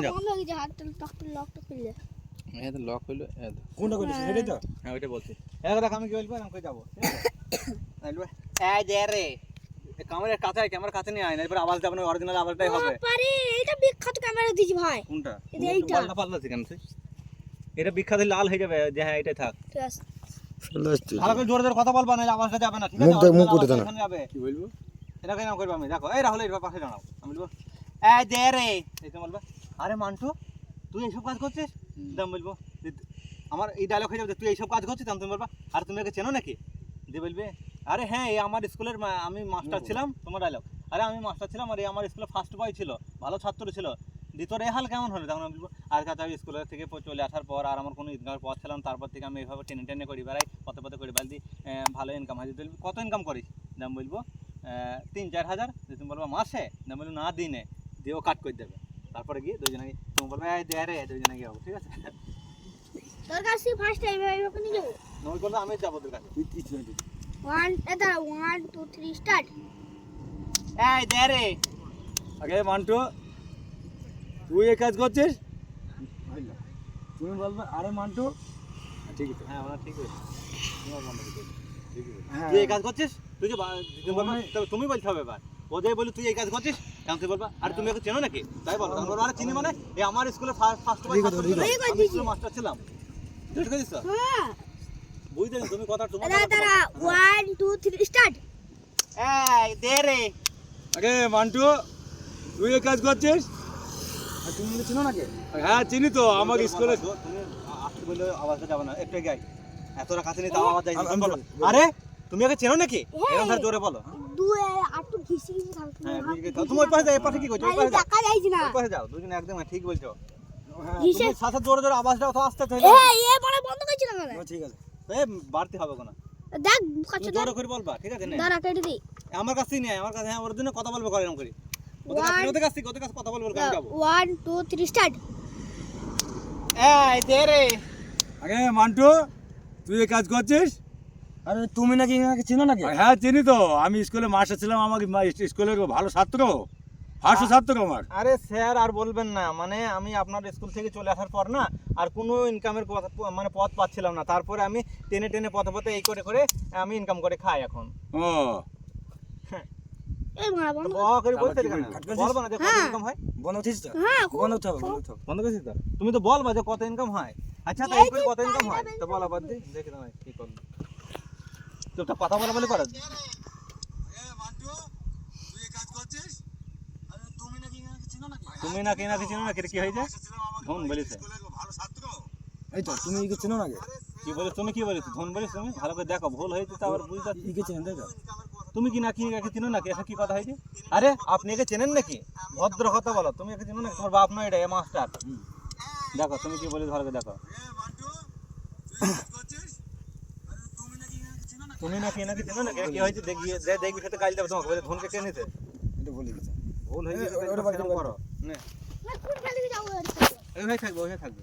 যাও বন্ধ হয়ে গেছে হাতটা লক খুলে এটা লক হইলো কোনটা কইছিস সেটাই তো হ্যাঁ ওইটা বলছি এক দেখ আমি কি বলবো আমি কই যাব আইলো এই দে রে ক্যামেরার কাছে ক্যামেরার কাছে নিয়ে আয় না এবার আওয়াজ যাবে না অরিজিনাল আওয়াজটাই হবে পারে এটা বিখ্যাত ক্যামেরা দিছি ভাই কোনটা এইটা পাল্টা পাল্টা কেন তুই এটা বিখ্যাত লাল হয়ে যাবে যে হ্যাঁ এটাই থাক ঠিক আছে ভালো করে জোরে জোরে কথা বলবা না আওয়াজটা যাবে না ঠিক আছে মুখ উঠে দাও এখানে যাবে কি বলবো এটা কেন করব আমি দেখো এই রাহুল এর পাশে দাঁড়াও আমি বলবো এই দে রে এই তো বলবা আরে মান্টু তুই এইসব কাজ করছিস দাম বলবো আমার এই ডায়লগ হয়ে যাবে তুই এইসব কাজ করছিস তুমি বলবা আর তুমি একে চেনো নাকি দিয়ে বলবে আরে হ্যাঁ এই আমার স্কুলের আমি মাস্টার ছিলাম তোমার ডায়লগ আরে আমি মাস্টার ছিলাম আর এই আমার স্কুলে ফার্স্ট বয় ছিল ভালো ছাত্র ছিল দ্বিতীয় রেহাল কেমন হলো তখন আমি বলবো আর কাছে আমি স্কুলের থেকে চলে আসার পর আর আমার কোনো ইনকামের পথ ছিলাম তারপর থেকে আমি এইভাবে টেনে টেনে করি বেড়াই পথে পথে করি বালদি ভালো ইনকাম হয় যদি কত ইনকাম করিস দাম বলবো 3-4 হাজার তুমি বলবো মাসে দাম বলবো না দিনে দিয়েও কাট করে দেবে তারপরে গিয়ে দুজনে তুমি বলবে এই দে রে দুজনে গিয়ে ঠিক আছে তোর কাছে ফার্স্ট টাইম এইভাবে নিয়ে যাবো নই করলে আমি যাবো তোর কাছে 1 2 3 স্টার্ট এই দে রে আগে মান্টু তুই এই কাজ করছিস তুমি বলবে আরে মান্টু ঠিক আছে হ্যাঁ আমরা ঠিক আছে তুই এই কাজ করছিস তুই যে তুমি বলতে হবে এবার ওদের বলি তুই এই কাজ করছিস কেন তুই বলবা আর তুমি ওকে চেনো নাকি তাই বলো আমি বলবো আরে চিনি মানে এই আমার স্কুলে ফার্স্ট মাস্টার ছিলাম ঠিক আছে স্যার হ্যাঁ বুঝতে তুমি কথা তোমার দাঁড়া 1 2 3 স্টার্ট এই দে রে আগে মান্টু তুই এই কাজ করছিস আর তুমি চিনো নাকি হ্যাঁ চিনি তো আমার স্কুলে তুমি আসতে বললে আওয়াজটা যাবে না একটু গাই এতটা কাছে নিয়ে তাও আওয়াজ যায় আরে তুমি ওকে চেনো নাকি এরকম ধরে জোরে বলো দুই আর তো ঘিসি থাকতে হ্যাঁ তুমি ওই পাশে যাও এই পাশে কি করছো ওই পাশে যাও টাকা যাইছ না ওই পাশে যাও দুজনে একদম ঠিক বলছো ঘিসে তুমি সাথে জোরে জোরে আওয়াজটা তো আসতে তো এই বড় বন্ধ করছিস না কেন ঠিক আছে এই বাড়তি হবে কোন দেখ কাছে জোরে করে বলবা ঠিক আছে না দাঁড়া কেটে দি আমার কাছেই নেই আমার কাছে হ্যাঁ ওর জন্য কথা বলবো করে এরকম করি ওদের কাছে কথা বলবো আমি যাবো 1 2 3 স্টার্ট এই দে রে আগে মান্টু তুই এই কাজ করছিস আরে তুমি নাকি এনাকে চিনো নাকি হ্যাঁ চিনি তো আমি স্কুলে মাস্টার ছিলাম আমাকে স্কুলের ভালো ছাত্র ভালো ছাত্র আমার আরে স্যার আর বলবেন না মানে আমি আপনার স্কুল থেকে চলে আসার পর না আর কোনো ইনকামের মানে পথ পাচ্ছিলাম না তারপরে আমি টেনে টেনে পথে পথে এই করে করে আমি ইনকাম করে খাই এখন ও এই মারা বন্ধ করে বলতে কেন বলবা না যে কত ইনকাম হয় বন্ধ হচ্ছিস তো হ্যাঁ বন্ধ হতে হবে বন্ধ করছিস তো তুমি তো বলবা যে কত ইনকাম হয় আচ্ছা তাই করে কত ইনকাম হয় তো বলা বাদ দে দেখে দাও কি করব তো কথা বলা বলে করে তুমি নাকি চিনো না কি হয়েছে ধন বলেছে এই তো তুমি একে চিনো নাকি কি বলে তুমি কি বলেছো ধন বলেছ তুমি ভালো করে দেখো ভুল হয়েছে তো আবার বুঝতে একে চিনেন দেখো তুমি কি নাকি একে চিনো নাকি এসব কি কথা হয়েছে আরে আপনি একে চেনেন নাকি ভদ্র কথা বলো তুমি একে চিনো নাকি তোমার বাপ নয় এটা মাস্টার দেখো তুমি কি বলে ভালো করে দেখো তুমি নাকি চিনো নাকি কি হয়েছে দেখবি সাথে কাল যাবে তোমাকে বলে ধনকে কে নিতে এটা বলে দিয়েছে ভুল হয়ে গেছে করো না না কোন খালি যাও ওই ভাই থাকবে